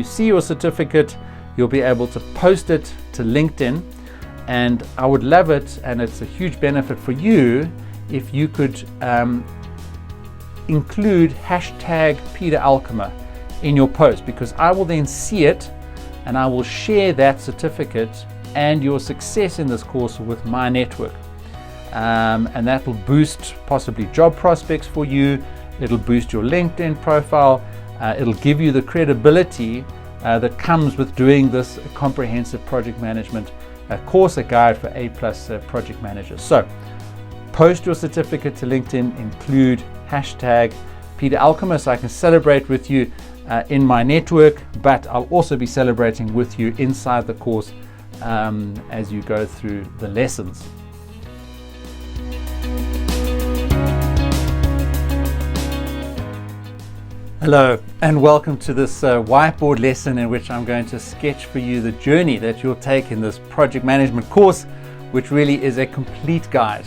you see your certificate, you'll be able to post it to LinkedIn, and I would love it, and it's a huge benefit for you if you could include hashtag Peter Alkema in your post, because I will then see it and I will share that certificate and your success in this course with my network. And that will boost possibly job prospects for you. It'll boost your LinkedIn profile. It'll give you the credibility that comes with doing this comprehensive project management course, a guide for A+ project managers. So post your certificate to LinkedIn, include hashtag Peter Alkema, so I can celebrate with you in my network, but I'll also be celebrating with you inside the course as you go through the lessons. Hello and welcome to this whiteboard lesson in which I'm going to sketch for you the journey that you'll take in this project management course, which really is a complete guide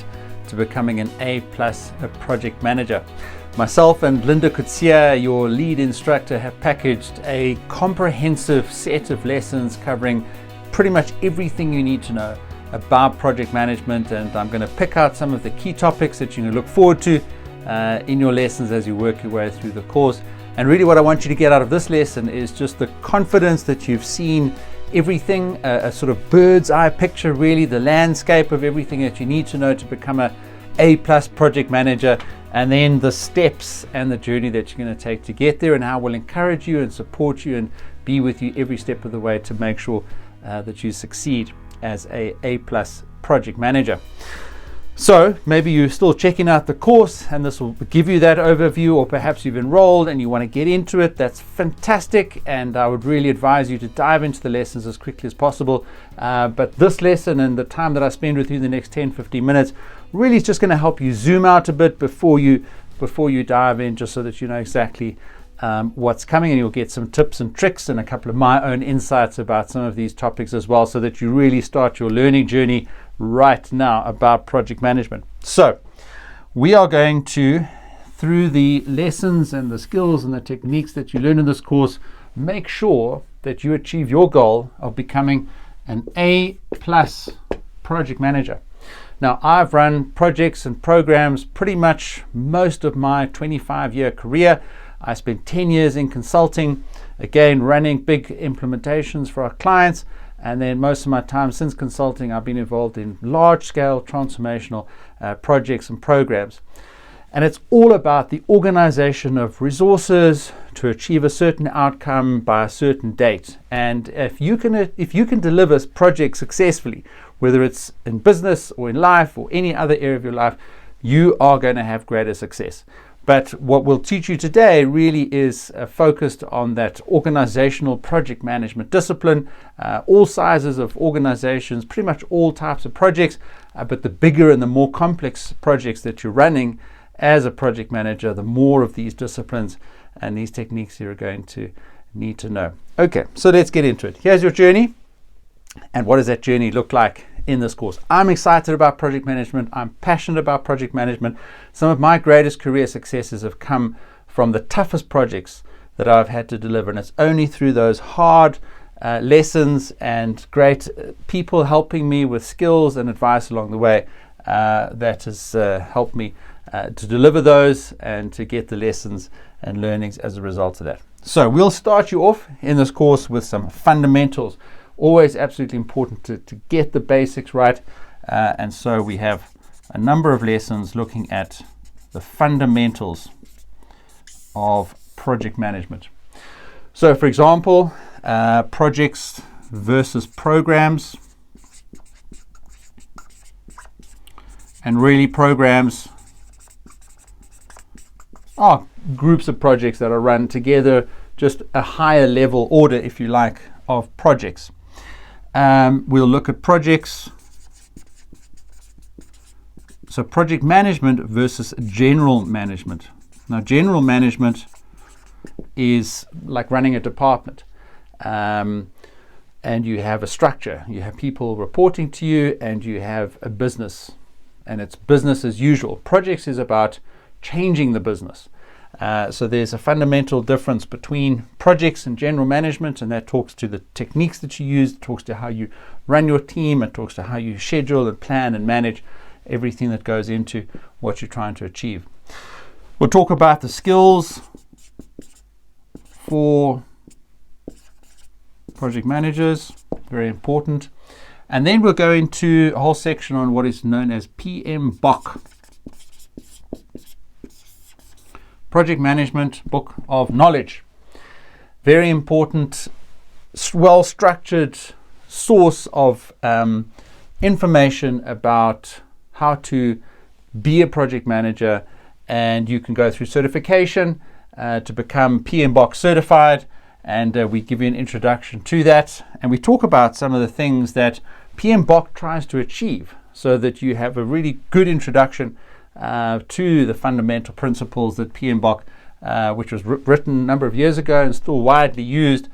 to becoming an A+ project manager. Myself and Linda Kutsia, your lead instructor, have packaged a comprehensive set of lessons covering pretty much everything you need to know about project management, and I'm going to pick out some of the key topics that you can look forward to in your lessons as you work your way through the course. And really what I want you to get out of this lesson is just the confidence that you've seen everything, a sort of bird's eye picture, really the landscape of everything that you need to know to become a A+ project manager, and then the steps and the journey that you're going to take to get there, and how we'll encourage you and support you and be with you every step of the way to make sure that you succeed as a A+ project manager. So maybe you're still checking out the course and this will give you that overview, or perhaps you've enrolled and you want to get into it. That's fantastic, and I would really advise you to dive into the lessons as quickly as possible. But this lesson and the time that I spend with you in the next 10-15 minutes really is just going to help you zoom out a bit before you dive in, just so that you know exactly what's coming, and you'll get some tips and tricks and a couple of my own insights about some of these topics as well, so that you really start your learning journey right now about project management. So we are going to, through the lessons and the skills and the techniques that you learn in this course, make sure that you achieve your goal of becoming an A+ project manager. Now, I've run projects and programs pretty much most of my 25-year career. I spent 10 years in consulting, again running big implementations for our clients. And then most of my time since consulting, I've been involved in large-scale transformational projects and programs. And it's all about the organization of resources to achieve a certain outcome by a certain date. And if you can deliver projects successfully, whether it's in business or in life or any other area of your life, you are going to have greater success. But what we'll teach you today really is focused on that organizational project management discipline, all sizes of organizations, pretty much all types of projects, but the bigger and the more complex projects that you're running as a project manager, the more of these disciplines and these techniques you're going to need to know. Okay, so let's get into it. Here's your journey. And what does that journey look like in this course? I'm excited about project management. I'm passionate about project management. Some of my greatest career successes have come from the toughest projects that I've had to deliver, and it's only through those hard lessons and great people helping me with skills and advice along the way that has helped me to deliver those and to get the lessons and learnings as a result of that. So we'll start you off in this course with some fundamentals. Always absolutely important to get the basics right, and so we have a number of lessons looking at the fundamentals of project management. So for example, projects versus programs, and really programs are groups of projects that are run together, just a higher level order, if you like, of projects. We'll look at projects. So project management versus general management. Now, general management is like running a department. And you have a structure. You have people reporting to you, and you have a business. And it's business as usual. Projects is about changing the business. So there's a fundamental difference between projects and general management, and that talks to the techniques that you use, it talks to how you run your team, it talks to how you schedule and plan and manage everything that goes into what you're trying to achieve. We'll talk about the skills for project managers, very important. And then we'll go into a whole section on what is known as PMBOK, Project Management Book of Knowledge. Very important, well-structured source of information about how to be a project manager, and you can go through certification to become PMBOK certified, and we give you an introduction to that, and we talk about some of the things that PMBOK tries to achieve so that you have a really good introduction to the fundamental principles that PMBOK, which was written a number of years ago and still widely used,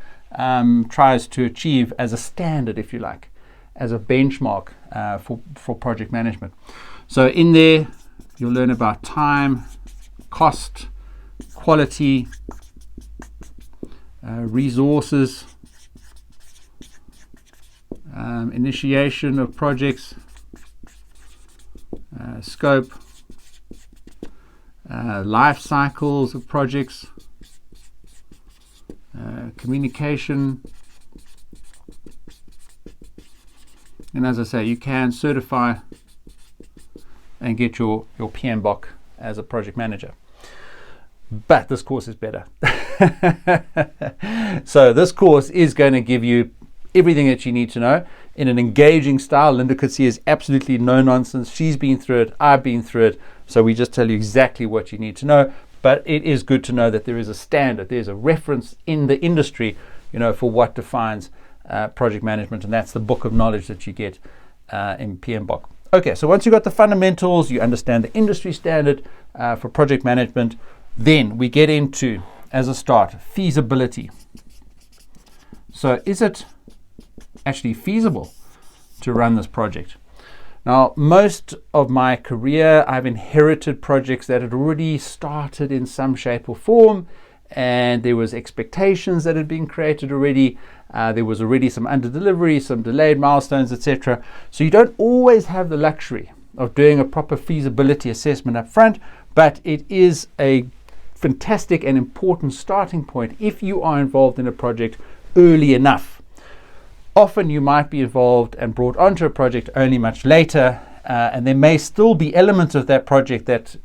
tries to achieve as a standard, if you like, as a benchmark for project management. So in there, you'll learn about time, cost, quality, resources, initiation of projects, scope, life cycles of projects, communication, and as I say, you can certify and get your PMBOK as a project manager. But this course is better. So this course is going to give you everything that you need to know in an engaging style. Linda could see is absolutely no nonsense. She's been through it, I've been through it, so we just tell you exactly what you need to know. But it is good to know that there is a standard, there's a reference in the industry, for what defines project management, and that's the book of knowledge that you get in PMBOK. Okay, so once you've got the fundamentals, you understand the industry standard for project management, then we get into, as a start, feasibility. So is it actually feasible to run this project? Now, most of my career, I've inherited projects that had already started in some shape or form, and there was expectations that had been created already. There was already some under-delivery, some delayed milestones, etc. So you don't always have the luxury of doing a proper feasibility assessment up front, but it is a fantastic and important starting point if you are involved in a project early enough. Often you might be involved and brought onto a project only much later, and there may still be elements of that project that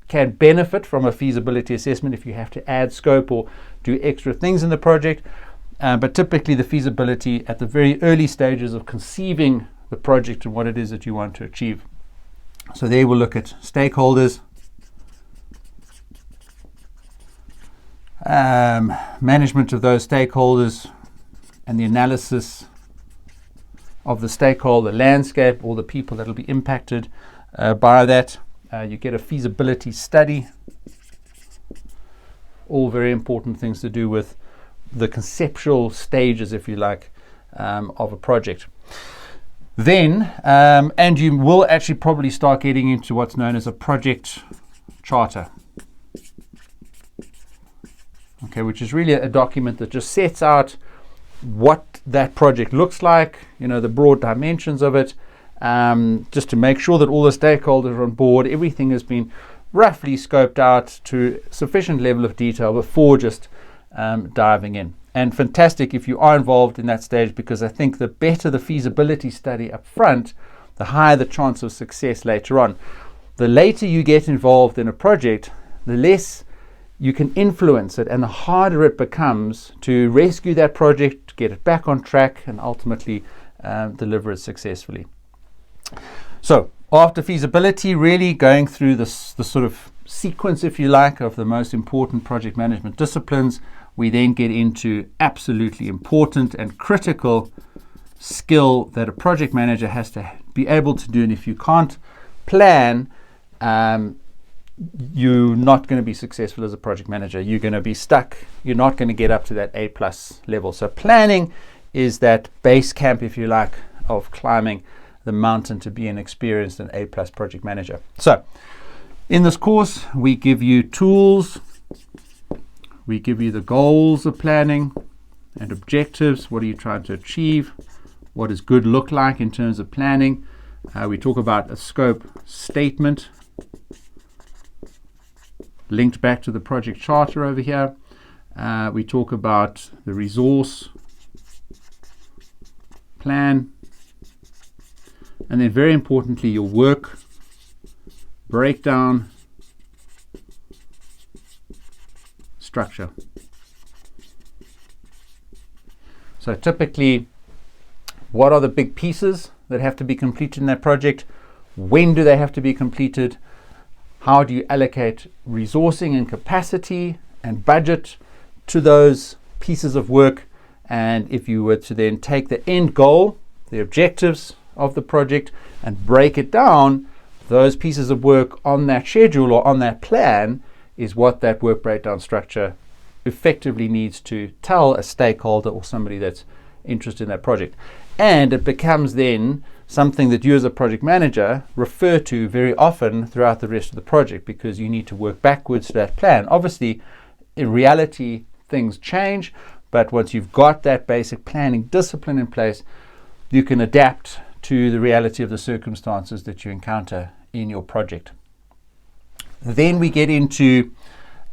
can benefit from a feasibility assessment if you have to add scope or do extra things in the project. But typically the feasibility at the very early stages of conceiving the project and what it is that you want to achieve. So there we'll look at stakeholders, management of those stakeholders, and the analysis of the stakeholder landscape, all the people that will be impacted by that. You get a feasibility study, all very important things to do with the conceptual stages, if you like, of a project. Then, and you will actually probably start getting into what's known as a project charter. Okay, which is really a document that just sets out what that project looks like, the broad dimensions of it, just to make sure that all the stakeholders are on board. Everything has been roughly scoped out to sufficient level of detail before just diving in. And fantastic if you are involved in that stage, because I think the better the feasibility study up front, the higher the chance of success later on. The later you get involved in a project, the less you can influence it, and the harder it becomes to rescue that project, to get it back on track, and ultimately deliver it successfully. So after feasibility, really going through the sort of sequence, if you like, of the most important project management disciplines, we then get into absolutely important and critical skill that a project manager has to be able to do. And if you can't plan, you're not going to be successful as a project manager. You're going to be stuck. You're not going to get up to that A+ level. So planning is that base camp, if you like, of climbing the mountain to be an experienced and A+ project manager. So in this course, we give you tools We give you the goals of planning and objectives. What are you trying to achieve? What does good look like in terms of planning? We talk about a scope statement linked back to the project charter over here. We talk about the resource plan. And then very importantly, your work breakdown structure. So typically, what are the big pieces that have to be completed in that project? When do they have to be completed? How do you allocate resourcing and capacity and budget to those pieces of work? And if you were to then take the end goal, the objectives of the project, and break it down, those pieces of work on that schedule or on that plan is what that work breakdown structure effectively needs to tell a stakeholder or somebody that's interested in that project. And it becomes then something that you as a project manager refer to very often throughout the rest of the project, because you need to work backwards to that plan. Obviously, in reality, things change, but once you've got that basic planning discipline in place, you can adapt to the reality of the circumstances that you encounter in your project. Then we get into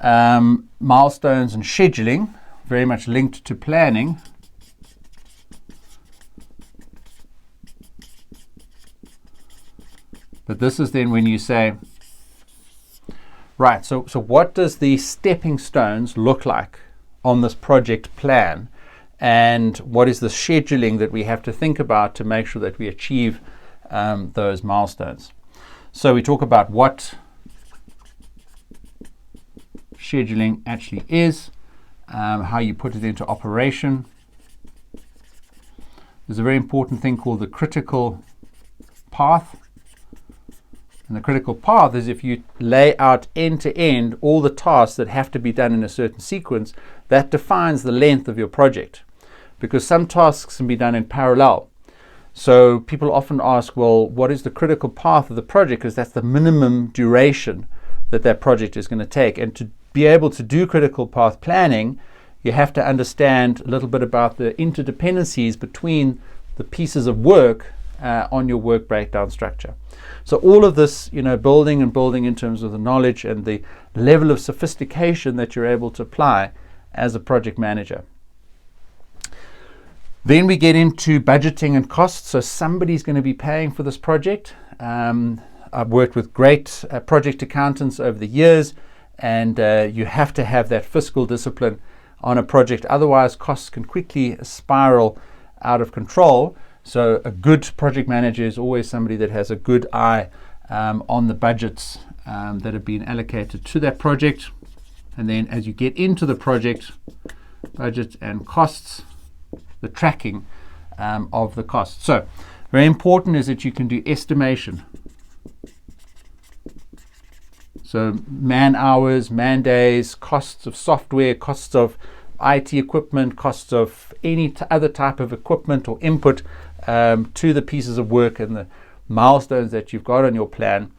milestones and scheduling, very much linked to planning. But this is then when you say, right, so what does the stepping stones look like on this project plan? And what is the scheduling that we have to think about to make sure that we achieve those milestones? So we talk about what scheduling actually is, how you put it into operation. There's a very important thing called the critical path. And the critical path is if you lay out end to end all the tasks that have to be done in a certain sequence, that defines the length of your project, because some tasks can be done in parallel. So people often ask, well, what is the critical path of the project? Because that's the minimum duration that that project is going to take. And to be able to do critical path planning, you have to understand a little bit about the interdependencies between the pieces of work on your work breakdown structure. So all of this, building and building in terms of the knowledge and the level of sophistication that you're able to apply as a project manager. Then we get into budgeting and costs. So somebody's going to be paying for this project. I've worked with great project accountants over the years, and you have to have that fiscal discipline on a project. Otherwise, costs can quickly spiral out of control. So a good project manager is always somebody that has a good eye on the budgets that have been allocated to that project. And then as you get into the project, budget and costs, the tracking of the costs. So very important is that you can do estimation. So man hours, man days, costs of software, costs of IT equipment, costs of any other type of equipment or input to the pieces of work and the milestones that you've got on your plan.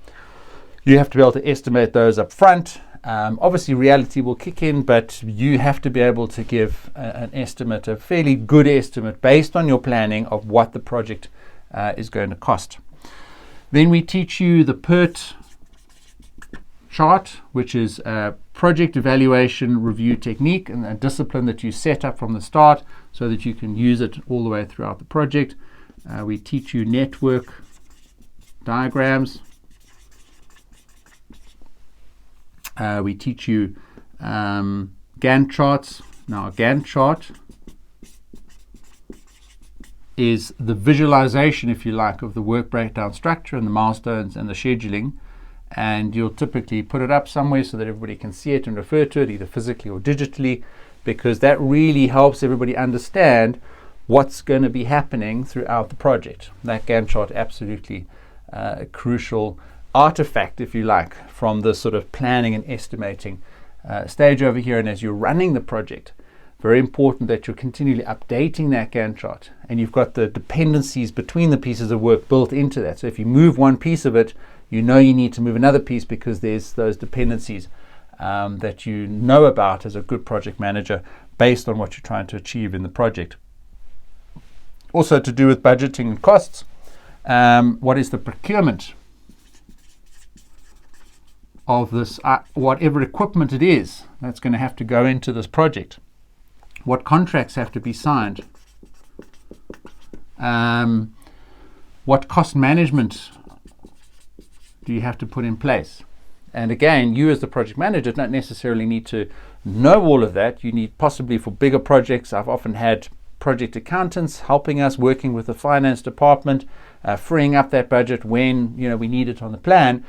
You have to be able to estimate those up front. Obviously reality will kick in, but you have to be able to give an estimate, a fairly good estimate based on your planning of what the project is going to cost. Then we teach you the PERT chart, which is a project evaluation review technique and a discipline that you set up from the start so that you can use it all the way throughout the project. We teach you network diagrams. We teach you Gantt charts. Now, a Gantt chart is the visualization, if you like, of the work breakdown structure and the milestones and the scheduling. And you'll typically put it up somewhere so that everybody can see it and refer to it, either physically or digitally, because that really helps everybody understand what's going to be happening throughout the project. That Gantt chart, absolutely a crucial artifact, if you like, from the sort of planning and estimating stage over here. And as you're running the project, very important that you're continually updating that Gantt chart, and you've got the dependencies between the pieces of work built into that. So if you move one piece of it, you know you need to move another piece because there's those dependencies that you know about as a good project manager based on what you're trying to achieve in the project. Also to do with budgeting and costs, what is the procurement of this, whatever equipment it is that's going to have to go into this project? What contracts have to be signed? What cost management do you have to put in place? And again, you as the project manager don't necessarily need to know all of that. You need, possibly for bigger projects, I've often had project accountants helping us, working with the finance department, freeing up that budget when we need it on the plan.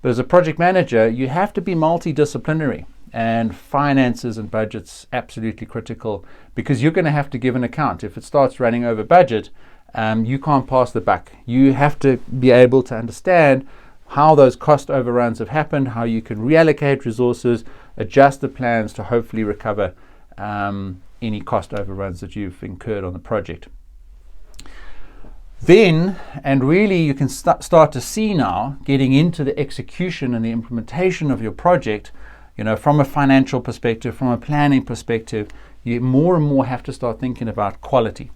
But as a project manager, you have to be multidisciplinary, and finances and budgets absolutely critical, because you're going to have to give an account. If it starts running over budget, you can't pass the buck. You have to be able to understand how those cost overruns have happened, how you can reallocate resources, adjust the plans to hopefully recover any cost overruns that you've incurred on the project. Then, and really you can start to see now, getting into the execution and the implementation of your project, from a financial perspective, from a planning perspective, you more and more have to start thinking about quality.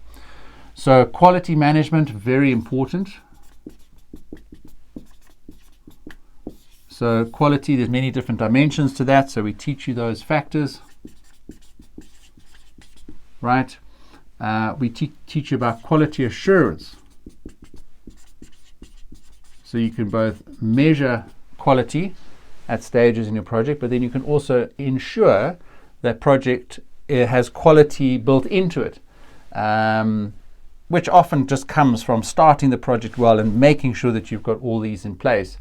So quality management, very important. So quality, there's many different dimensions to that, so we teach you those factors, right? We teach you about quality assurance. So you can both measure quality at stages in your project, but then you can also ensure that project has quality built into it, which often just comes from starting the project well and making sure that you've got all these in place.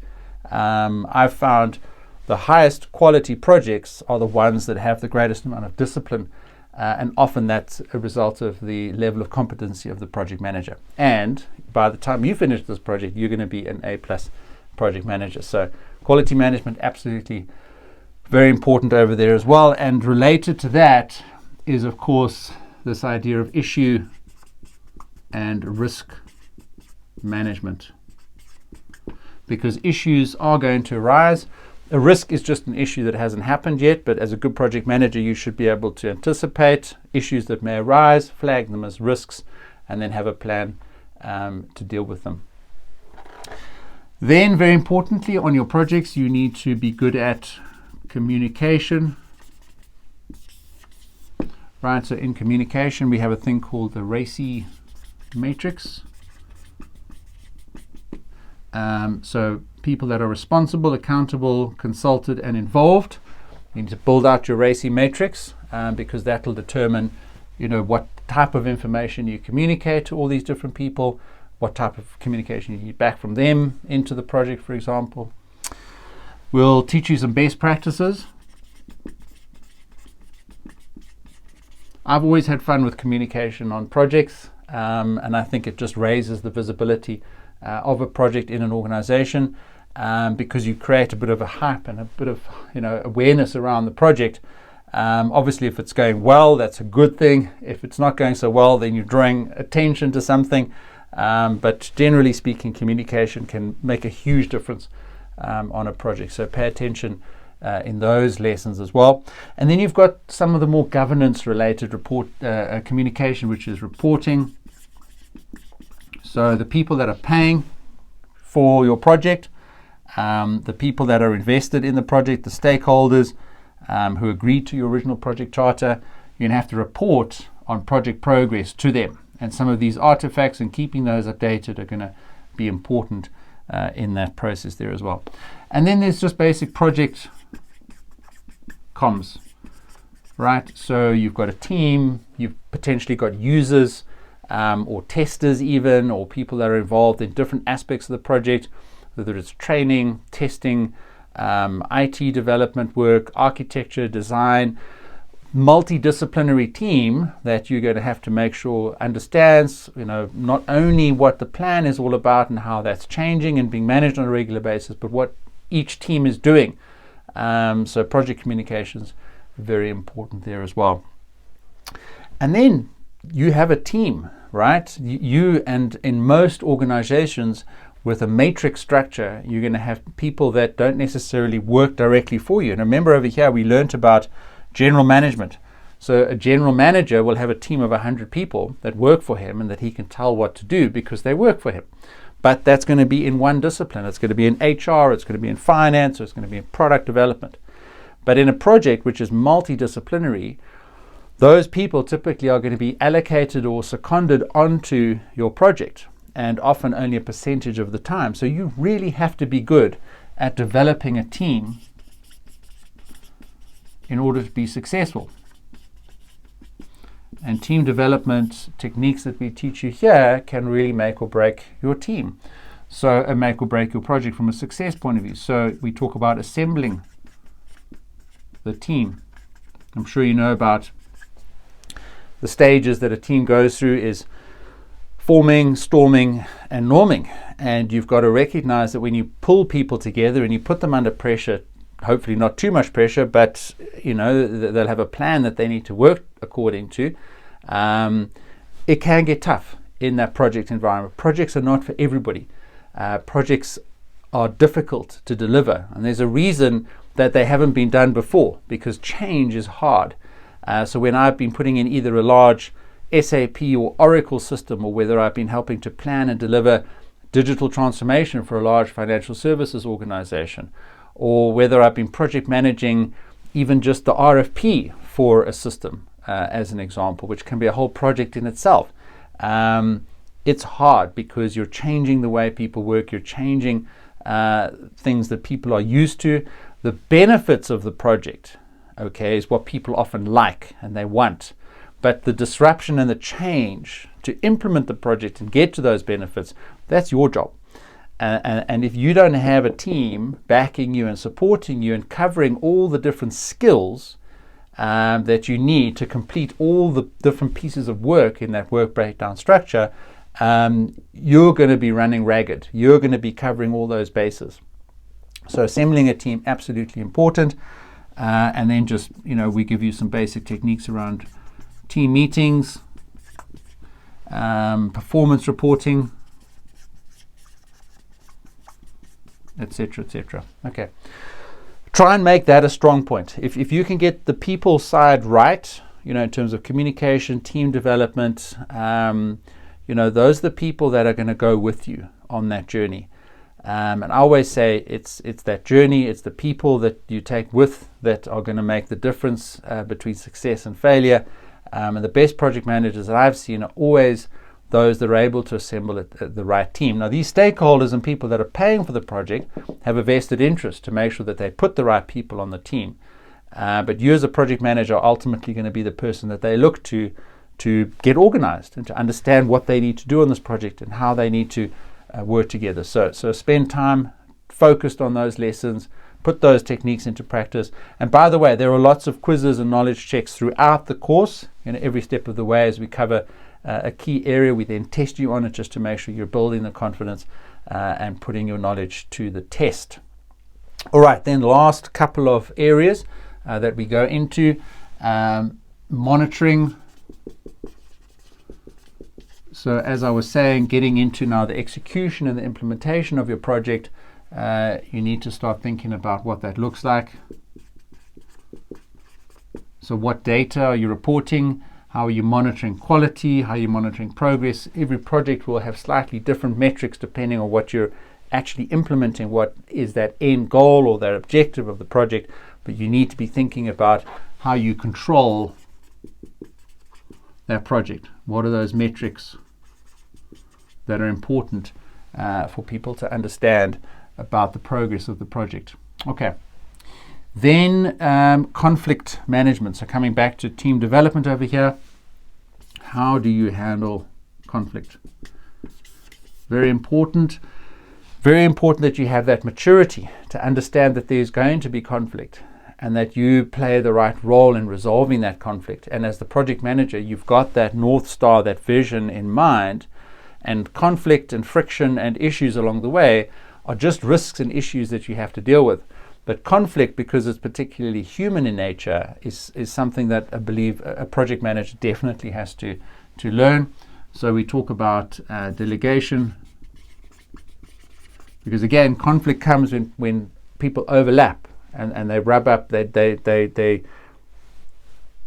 I've found the highest quality projects are the ones that have the greatest amount of discipline, and often that's a result of the level of competency of the project manager. And by the time you finish this project, you're going to be an A+ project manager. So quality management, absolutely very important over there as well. And related to that is, of course, this idea of issue and risk management, because issues are going to arise. A risk is just an issue that hasn't happened yet, but as a good project manager, you should be able to anticipate issues that may arise, flag them as risks, and then have a plan to deal with them. Then, very importantly, on your projects, you need to be good at communication. Right, so in communication, we have a thing called the RACI matrix. So people that are responsible, accountable, consulted, and involved. You need to build out your RACI matrix, because that will determine, what type of information you communicate to all these different people, what type of communication you need back from them into the project, for example. We'll teach you some best practices. I've always had fun with communication on projects, and I think it just raises the visibility of a project in an organization, because you create a bit of a hype and a bit of awareness around the project. Obviously, if it's going well, that's a good thing. If it's not going so well, then you're drawing attention to something. But generally speaking, communication can make a huge difference on a project. So pay attention in those lessons as well. And then you've got some of the more governance related communication, which is reporting. So the people that are paying for your project, the people that are invested in the project, the stakeholders who agreed to your original project charter, you're going to have to report on project progress to them. And some of these artifacts and keeping those updated are going to be important in that process there as well. And then there's just basic project comms, right? So you've got a team, you've potentially got users, or testers even, or people that are involved in different aspects of the project, whether it's training, testing, IT development work, architecture, design, multidisciplinary team that you're going to have to make sure understands, not only what the plan is all about and how that's changing and being managed on a regular basis, but what each team is doing. So project communications, very important there as well. And then you have a team, right? And in most organizations, with a matrix structure, you're going to have people that don't necessarily work directly for you. And remember, over here we learned about general management. So a general manager will have a team of 100 people that work for him and that he can tell what to do because they work for him. But that's going to be in one discipline. It's going to be in HR, it's going to be in finance, or it's going to be in product development. But in a project which is multidisciplinary, those people typically are going to be allocated or seconded onto your project, and often only a percentage of the time. So you really have to be good at developing a team in order to be successful. And team development techniques that we teach you here can really make or break your team. So make or break your project from a success point of view. So we talk about assembling the team. I'm sure you know about the stages that a team goes through is forming, storming, and norming. And you've got to recognize that when you pull people together and you put them under pressure, hopefully not too much pressure, but they'll have a plan that they need to work according to. It can get tough in that project environment. Projects are not for everybody. Projects are difficult to deliver, and there's a reason that they haven't been done before, because change is hard. So when I've been putting in either a large SAP or Oracle system, or whether I've been helping to plan and deliver digital transformation for a large financial services organization, or whether I've been project managing even just the RFP for a system, as an example, which can be a whole project in itself. It's hard because you're changing the way people work, you're changing things that people are used to. The benefits of the project, is what people often like and they want. But the disruption and the change to implement the project and get to those benefits, that's your job. And if you don't have a team backing you and supporting you and covering all the different skills that you need to complete all the different pieces of work in that work breakdown structure, you're going to be running ragged. You're going to be covering all those bases. So assembling a team, absolutely important. And then just, we give you some basic techniques around team meetings, performance reporting, etc., etc. Okay. Try and make that a strong point. If you can get the people side right, in terms of communication, team development, those are the people that are going to go with you on that journey. And I always say it's that journey, it's the people that you take with that are going to make the difference between success and failure. And the best project managers that I've seen are always those that are able to assemble the right team. Now, these stakeholders and people that are paying for the project have a vested interest to make sure that they put the right people on the team. But you as a project manager are ultimately going to be the person that they look to get organized and to understand what they need to do on this project and how they need to work together. So spend time focused on those lessons, put those techniques into practice. And by the way, there are lots of quizzes and knowledge checks throughout the course, every step of the way as we cover a key area. We then test you on it just to make sure you're building the confidence and putting your knowledge to the test. All right, then last couple of areas that we go into, monitoring. So as I was saying, getting into now the execution and the implementation of your project, you need to start thinking about what that looks like. So what data are you reporting? How are you monitoring quality? How are you monitoring progress? Every project will have slightly different metrics depending on what you're actually implementing, what is that end goal or that objective of the project. But you need to be thinking about how you control that project. What are those metrics that are important for people to understand about the progress of the project? Okay. Then conflict management. So coming back to team development over here, how do you handle conflict? Very important that you have that maturity to understand that there's going to be conflict and that you play the right role in resolving that conflict. And as the project manager, you've got that North Star, that vision in mind, and conflict and friction and issues along the way are just risks and issues that you have to deal with. But conflict, because it's particularly human in nature, is something that I believe a project manager definitely has to learn. So we talk about delegation, Because again, conflict comes when people overlap and they rub up, they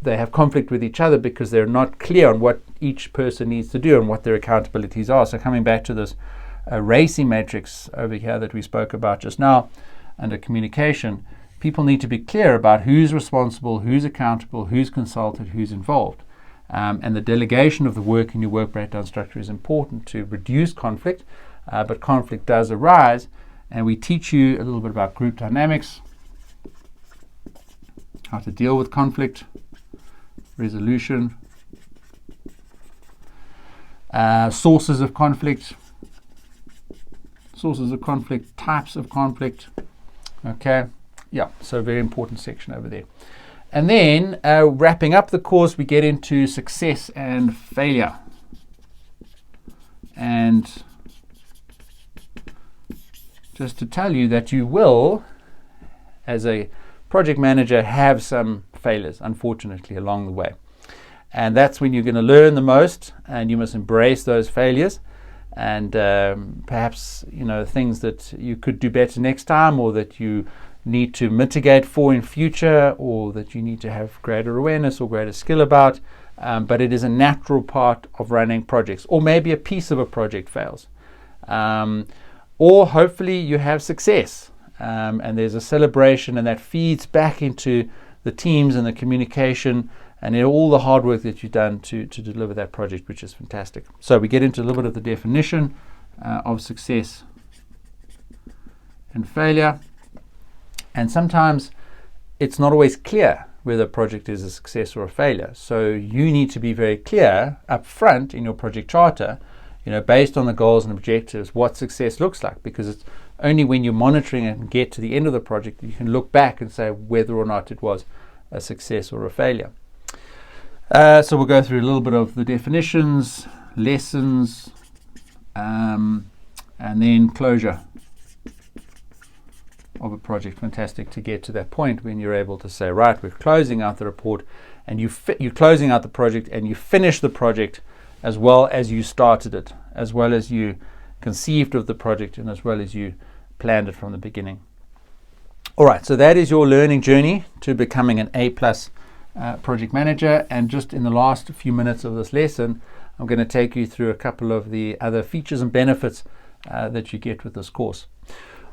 have conflict with each other because they're not clear on what each person needs to do and what their accountabilities are. So coming back to this racing matrix over here that we spoke about just now under communication, people need to be clear about who's responsible, who's accountable, who's consulted, who's involved. And the delegation of the work in your work breakdown structure is important to reduce conflict, but conflict does arise, and we teach you a little bit about group dynamics, how to deal with conflict, resolution, sources of conflict, types of conflict. Okay, yeah, so a very important section over there. And then wrapping up the course, we get into success and failure. And just to tell you that you will, as a project manager, have some failures, unfortunately, along the way. And that's when you're going to learn the most, and you must embrace those failures. And perhaps, things that you could do better next time, or that you need to mitigate for in future, or that you need to have greater awareness or greater skill about, but it is a natural part of running projects. Or maybe a piece of a project fails, or hopefully you have success, and there's a celebration, and that feeds back into the teams and the communication and all the hard work that you've done to deliver that project, which is fantastic. So we get into a little bit of the definition of success and failure. And sometimes it's not always clear whether a project is a success or a failure. So you need to be very clear up front in your project charter, based on the goals and objectives, what success looks like, because it's only when you're monitoring and get to the end of the project that you can look back and say whether or not it was a success or a failure. So we'll go through a little bit of the definitions, lessons, and then closure of a project. Fantastic to get to that point when you're able to say, right, we're closing out the report, and you're closing out the project, and you finish the project as well as you started it, as well as you conceived of the project, and as well as you planned it from the beginning. All right, so that is your learning journey to becoming an A+ project manager. And just in the last few minutes of this lesson, I'm going to take you through a couple of the other features and benefits that you get with this course.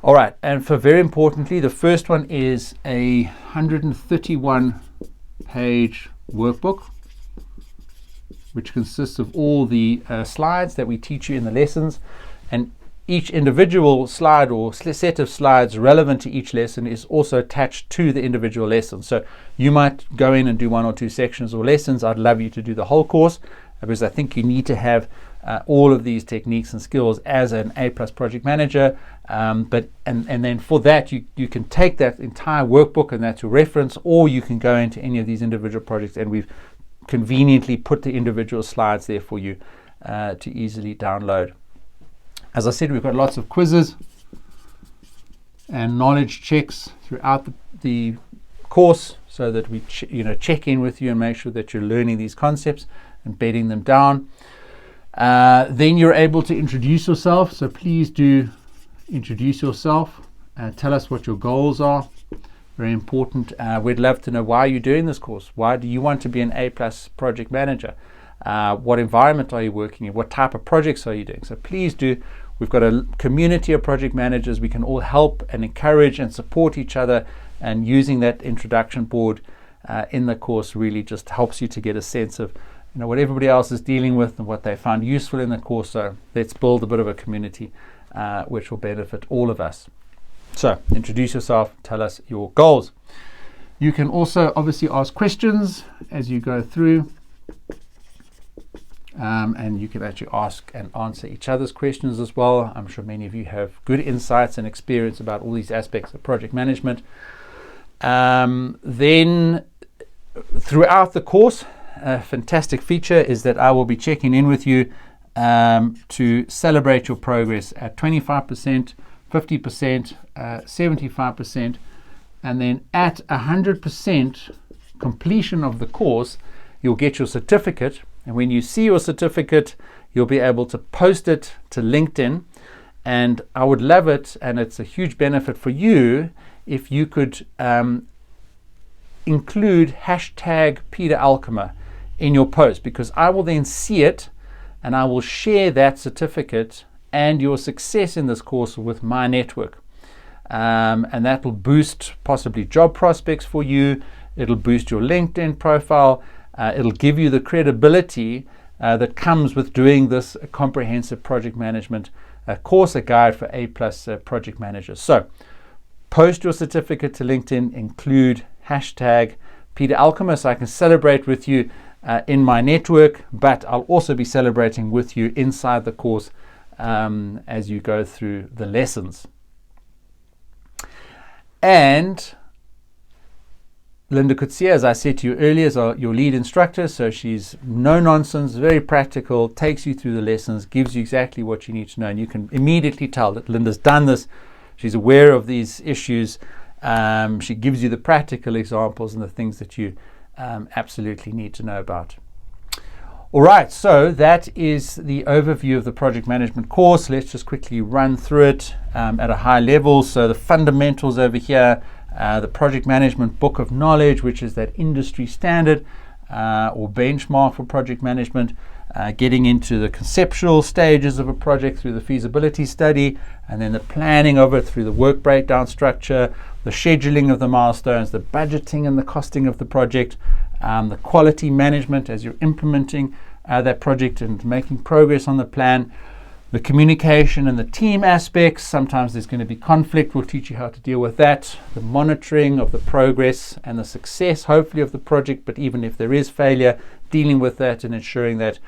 All right, and for very importantly, the first one is a 131-page workbook, which consists of all the slides that we teach you in the lessons, and each individual slide or set of slides relevant to each lesson is also attached to the individual lesson. So you might go in and do one or two sections or lessons. I'd love you to do the whole course, because I think you need to have all of these techniques and skills as an A+ project manager. And then for that, you can take that entire workbook, and that's your reference, or you can go into any of these individual projects, and we've conveniently put the individual slides there for you to easily download. As I said, we've got lots of quizzes and knowledge checks throughout the course, so that we check in with you and make sure that you're learning these concepts and bedding them down. Then you're able to introduce yourself, so please do introduce yourself. Tell us what your goals are. Very important. We'd love to know why you're doing this course. Why do you want to be an A+ project manager? What environment are you working in? What type of projects are you doing? So please do. We've got a community of project managers. We can all help and encourage and support each other, and using that introduction board in the course really just helps you to get a sense of what everybody else is dealing with and what they found useful in the course. So let's build a bit of a community which will benefit all of us. So introduce yourself, tell us your goals. You can also obviously ask questions as you go through, and you can actually ask and answer each other's questions as well. I'm sure many of you have good insights and experience about all these aspects of project management. Then throughout the course, a fantastic feature is that I will be checking in with you to celebrate your progress at 25%, 50%, 75%, and then at 100% completion of the course, you'll get your certificate. And when you see your certificate, you'll be able to post it to LinkedIn, And I would love it, and it's a huge benefit for you, if you could include hashtag Peter Alkema in your post, because I will then see it and I will share that certificate and your success in this course with my network. And that will boost possibly job prospects for you. It'll boost your LinkedIn profile. It'll give you the credibility that comes with doing this comprehensive project management course, a guide for A+ project managers. So post your certificate to LinkedIn, include hashtag Peter Alkema, so I can celebrate with you in my network, but I'll also be celebrating with you inside the course as you go through the lessons. And Linda Kutsia, as I said to you earlier, is your lead instructor. So she's no nonsense, very practical, takes you through the lessons, gives you exactly what you need to know. And you can immediately tell that Linda's done this. She's aware of these issues. She gives you the practical examples and the things that you absolutely need to know about. All right, so that is the overview of the project management course. Let's just quickly run through it at a high level. So the fundamentals over here, the project management book of knowledge, which is that industry standard or benchmark for project management, getting into the conceptual stages of a project through the feasibility study, and then the planning of it through the work breakdown structure, the scheduling of the milestones, the budgeting and the costing of the project, the quality management as you're implementing that project and making progress on the plan, the communication and the team aspects. Sometimes there's going to be conflict. We'll teach you how to deal with that. The monitoring of the progress and the success, hopefully, of the project, but even if there is failure, dealing with that and ensuring that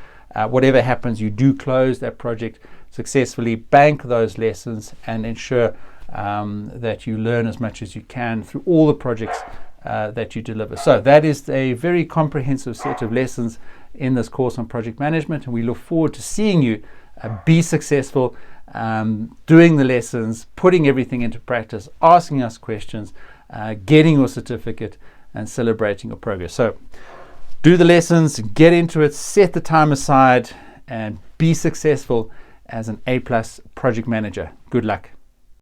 whatever happens, you do close that project successfully, bank those lessons, and ensure that you learn as much as you can through all the projects that you deliver. So that is a very comprehensive set of lessons in this course on project management, and we look forward to seeing you be successful, doing the lessons, putting everything into practice, asking us questions, getting your certificate, and celebrating your progress. So do the lessons, get into it, set the time aside, and be successful as an A+ project manager. Good luck.